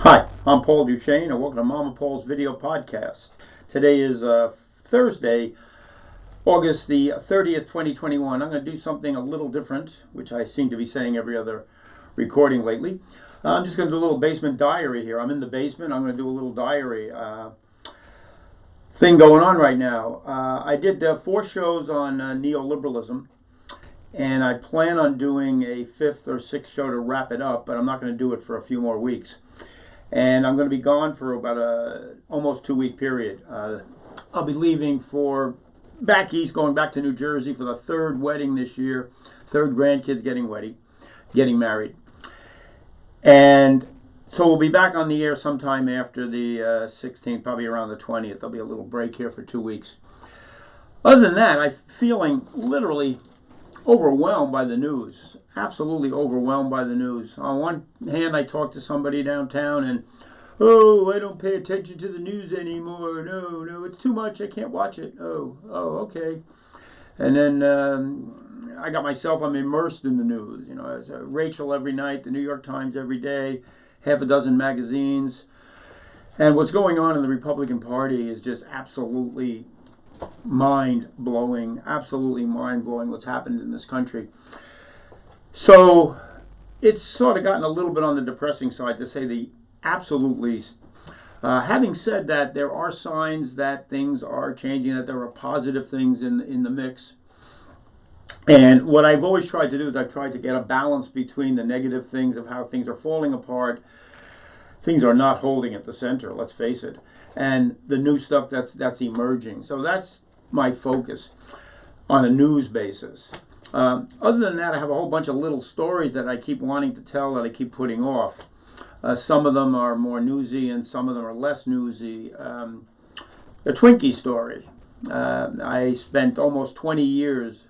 Hi, I'm Paul Duchesne, and welcome to Mama Paul's video podcast. Today is Thursday, August the 30th, 2021. I'm going to do something a little different, which I seem to be saying every other recording lately. I'm just going to do a little basement diary here. I'm in the basement. I'm going to do a little diary thing going on right now. I did 4 shows on neoliberalism, and I plan on doing a 5th or 6th show to wrap it up, but I'm not going to do it for a few more weeks. And I'm going to be gone for about a almost 2-week period. I'll be leaving for back east, going back to New Jersey for the 3rd wedding this year, 3rd grandkids getting married. And so we'll be back on the air sometime after the 16th, probably around the 20th. There'll be a little break here for 2 weeks. Other than that, I'm feeling literally overwhelmed by the news. Absolutely overwhelmed by the news. On one hand, I talked to somebody downtown and, oh, I don't pay attention to the news anymore. No, it's too much. I can't watch it. Oh, okay. And then I got myself, I'm immersed in the news. You know, Rachel every night, the New York Times every day, half a dozen magazines. And what's going on in the Republican Party is just absolutely mind-blowing what's happened in this country. So it's sort of gotten a little bit on the depressing side, to say the absolute least. Having said that, there are signs that things are changing, that there are positive things in the mix. And what I've always tried to do is I've tried to get a balance between the negative things of how things are falling apart. Things are not holding at the center, let's face it, and the new stuff that's emerging. So that's my focus on a news basis. Other than that, I have a whole bunch of little stories that I keep wanting to tell that I keep putting off. Some of them are more newsy and some of them are less newsy. The Twinkie story. I spent almost 20 years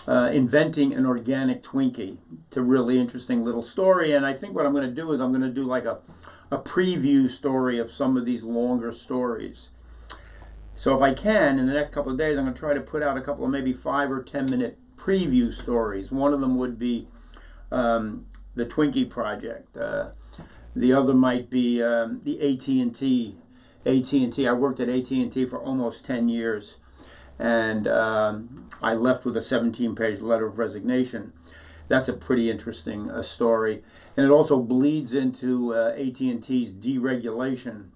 inventing an organic Twinkie. It's a really interesting little story, and I think what I'm going to do is I'm going to do like a preview story of some of these longer stories. So if I can, in the next couple of days, I'm going to try to put out a couple of maybe 5 or 10 minute preview stories. One of them would be the Twinkie project. The other might be the AT&T. AT&T. I worked at AT&T for almost 10 years, and I left with a 17-page letter of resignation. That's a pretty interesting story, and it also bleeds into AT&T's deregulation,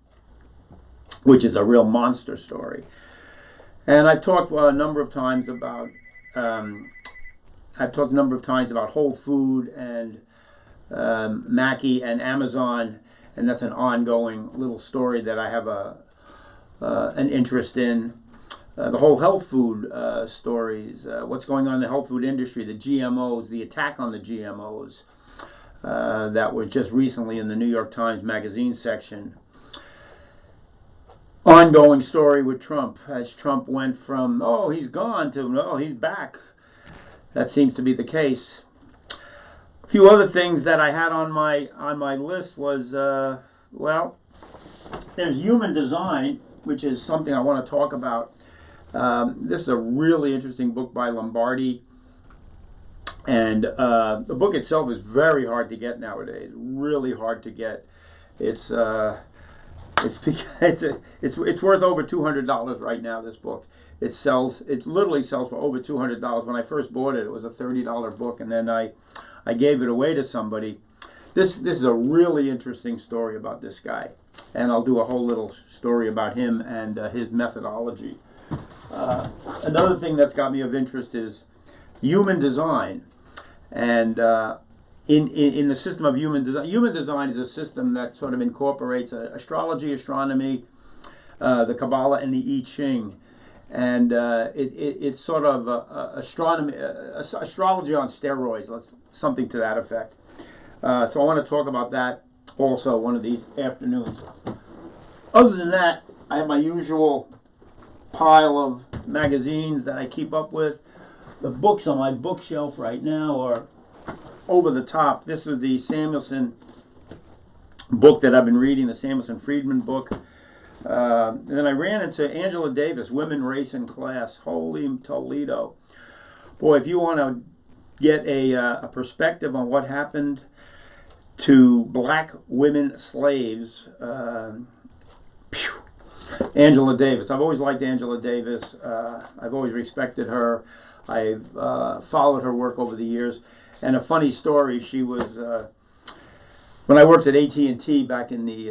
which is a real monster story. And I've talked a number of times about Whole Food and Mackie and Amazon, and that's an ongoing little story that I have an interest in. The whole health food stories, what's going on in the health food industry, the GMOs, the attack on the GMOs that was just recently in the New York Times magazine section. Ongoing story with Trump, as Trump went from, oh, he's gone, to, oh, he's back. That seems to be the case. A few other things that I had on my list was, well, there's human design, which is something I want to talk about. This is a really interesting book by Lombardi, and the book itself is very hard to get nowadays. Really hard to get. It's worth over $200 right now. This book, it literally sells for over $200. When I first bought it, it was a $30 book, and then I gave it away to somebody. This is a really interesting story about this guy, and I'll do a whole little story about him and his methodology. Another thing that's got me of interest is human design, and in the system of human design is a system that sort of incorporates astrology, astronomy, the Kabbalah, and the I Ching, and it's sort of astrology on steroids, something to that effect. So I want to talk about that also one of these afternoons. Other than that, I have my usual pile of magazines that I keep up with. The books on my bookshelf right now are over the top. This is the Samuelson book that I've been reading, the Samuelson Friedman book. And then I ran into Angela Davis, Women, Race, and Class. Holy Toledo. Boy, if you want to get a perspective on what happened to black women slaves. Angela Davis. I've always liked Angela Davis. I've always respected her. I've followed her work over the years. And a funny story, she was, when I worked at AT&T back in the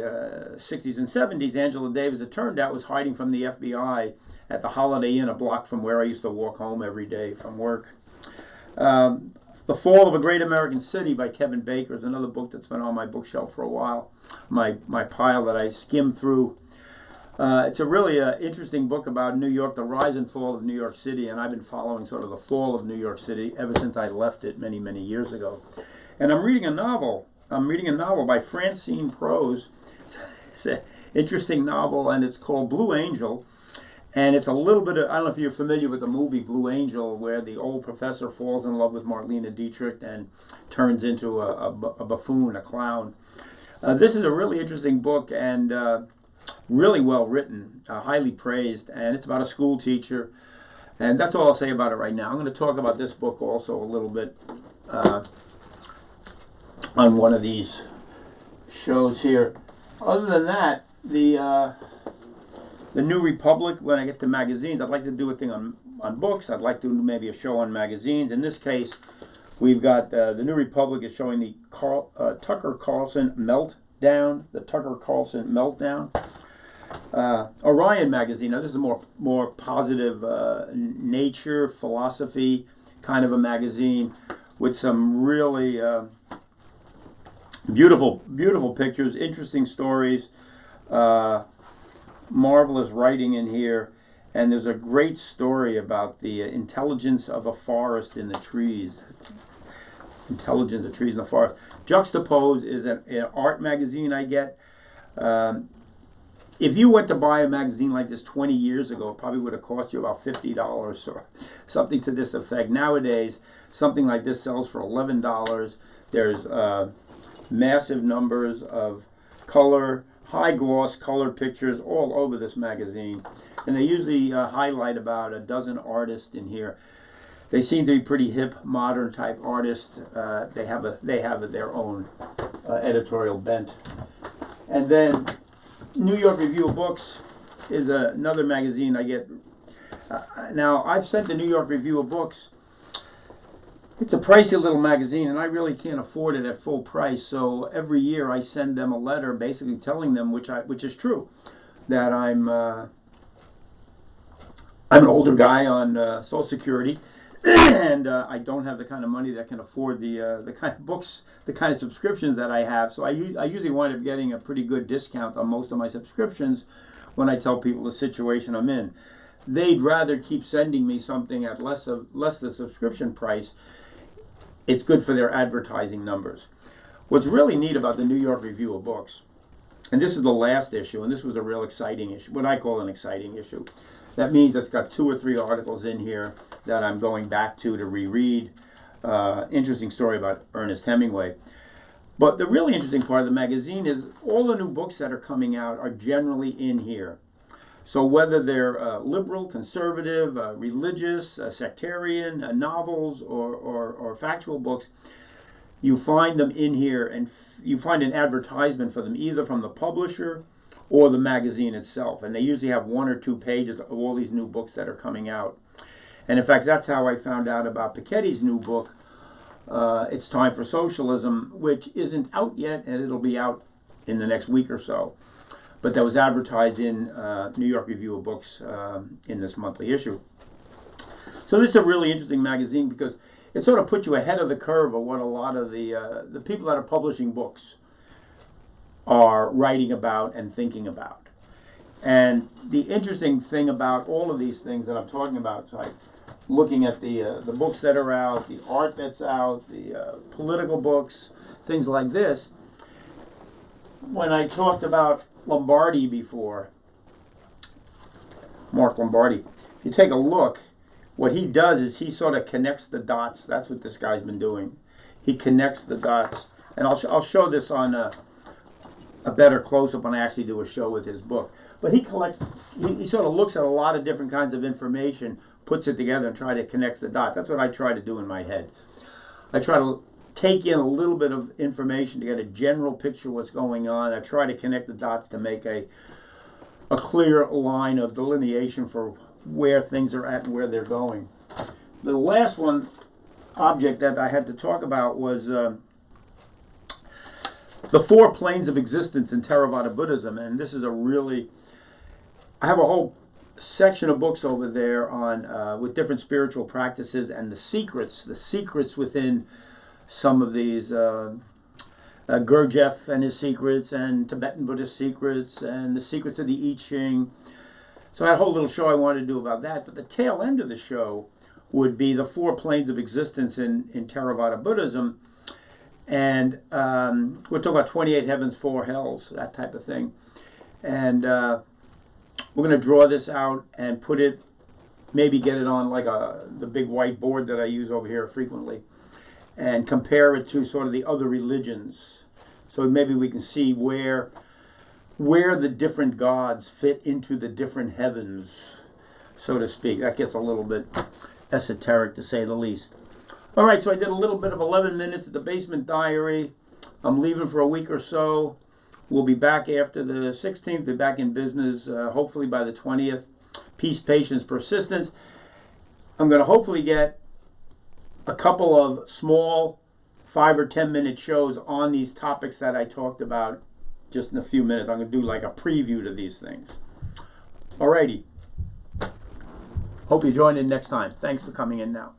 60s and 70s, Angela Davis, it turned out, was hiding from the FBI at the Holiday Inn, a block from where I used to walk home every day from work. The Fall of a Great American City by Kevin Baker is another book that's been on my bookshelf for a while, my pile that I skimmed through. It's a really interesting book about New York, the rise and fall of New York City, and I've been following sort of the fall of New York City ever since I left it many, many years ago. And I'm reading a novel. I'm reading a novel by Francine Prose. It's an interesting novel, and it's called Blue Angel. And it's a little bit of, I don't know if you're familiar with the movie Blue Angel, where the old professor falls in love with Marlene Dietrich and turns into a buffoon, a clown. This is a really interesting book, and really well written, highly praised, and it's about a school teacher. And that's all I'll say about it right now. I'm going to talk about this book also a little bit on one of these shows here. Other than that, the New Republic, when I get to magazines, I'd like to do a thing on books. I'd like to do maybe a show on magazines. In this case, we've got the New Republic is showing the Tucker Carlson Meltdown, the Tucker Carlson Meltdown. Orion magazine. Now this is a more positive nature, philosophy kind of a magazine with some really beautiful pictures, interesting stories, marvelous writing in here, and there's a great story about the intelligence of a forest in the trees. Intelligence of trees in the forest. Juxtapose is an art magazine I get. If you went to buy a magazine like this 20 years ago, it probably would have cost you about $50 or something to this effect. Nowadays, something like this sells for $11. There's massive numbers of color, high gloss color pictures all over this magazine. And they usually highlight about a dozen artists in here. They seem to be pretty hip, modern type artists. They have their own editorial bent. And then New York Review of Books is another magazine I get. Now, I've sent the New York Review of Books. It's a pricey little magazine, and I really can't afford it at full price. So every year I send them a letter basically telling them, which is true, that I'm an older guy on Social Security, and I don't have the kind of money that can afford the kind of books, the kind of subscriptions that I have. So I usually wind up getting a pretty good discount on most of my subscriptions when I tell people the situation I'm in. They'd rather keep sending me something at less the subscription price. It's good for their advertising numbers. What's really neat about the New York Review of Books, and this is the last issue, and this was a real exciting issue, what I call an exciting issue. That means it's got 2 or 3 articles in here that I'm going back to reread. Interesting story about Ernest Hemingway. But the really interesting part of the magazine is all the new books that are coming out are generally in here. So whether they're liberal, conservative, religious, sectarian, novels, or factual books, you find them in here, and you find an advertisement for them either from the publisher or the magazine itself. And they usually have 1 or 2 pages of all these new books that are coming out. And in fact, that's how I found out about Piketty's new book, It's Time for Socialism, which isn't out yet, and it'll be out in the next week or so. But that was advertised in New York Review of Books in this monthly issue. So this is a really interesting magazine because it sort of puts you ahead of the curve of what a lot of the people that are publishing books are writing about and thinking about. And the interesting thing about all of these things that I'm talking about, like looking at the books that are out, the art that's out, the political books, things like this. When I talked about Lombardi before, Mark Lombardi, if you take a look, what he does is he sort of connects the dots. That's what this guy's been doing. He connects the dots. And I'll show this on a better close-up when I actually do a show with his book. But he sort of looks at a lot of different kinds of information, puts it together, and try to connect the dots. That's what I try to do in my head. I try to take in a little bit of information to get a general picture of what's going on. I try to connect the dots to make a clear line of delineation for where things are at and where they're going. The last object that I had to talk about was the four planes of existence in Theravada Buddhism. And this is I have a whole section of books over there on with different spiritual practices and the secrets within some of these Gurdjieff and his secrets, and Tibetan Buddhist secrets, and the secrets of the I Ching. So I had a whole little show I wanted to do about that. But the tail end of the show would be the four planes of existence in Theravada Buddhism. And we'll talk about 28 heavens, 4 hells, that type of thing. And we're going to draw this out and put it, maybe get it on like the big white board that I use over here frequently, and compare it to sort of the other religions. So maybe we can see where the different gods fit into the different heavens, so to speak. That gets a little bit esoteric, to say the least. All right, so I did a little bit of 11 minutes at the Basement Diary. I'm leaving for a week or so. We'll be back after the 16th, be back in business, hopefully by the 20th. Peace, patience, persistence. I'm going to hopefully get a couple of small 5 or 10 minute shows on these topics that I talked about just in a few minutes. I'm going to do like a preview to these things. Alrighty. Hope you join in next time. Thanks for coming in now.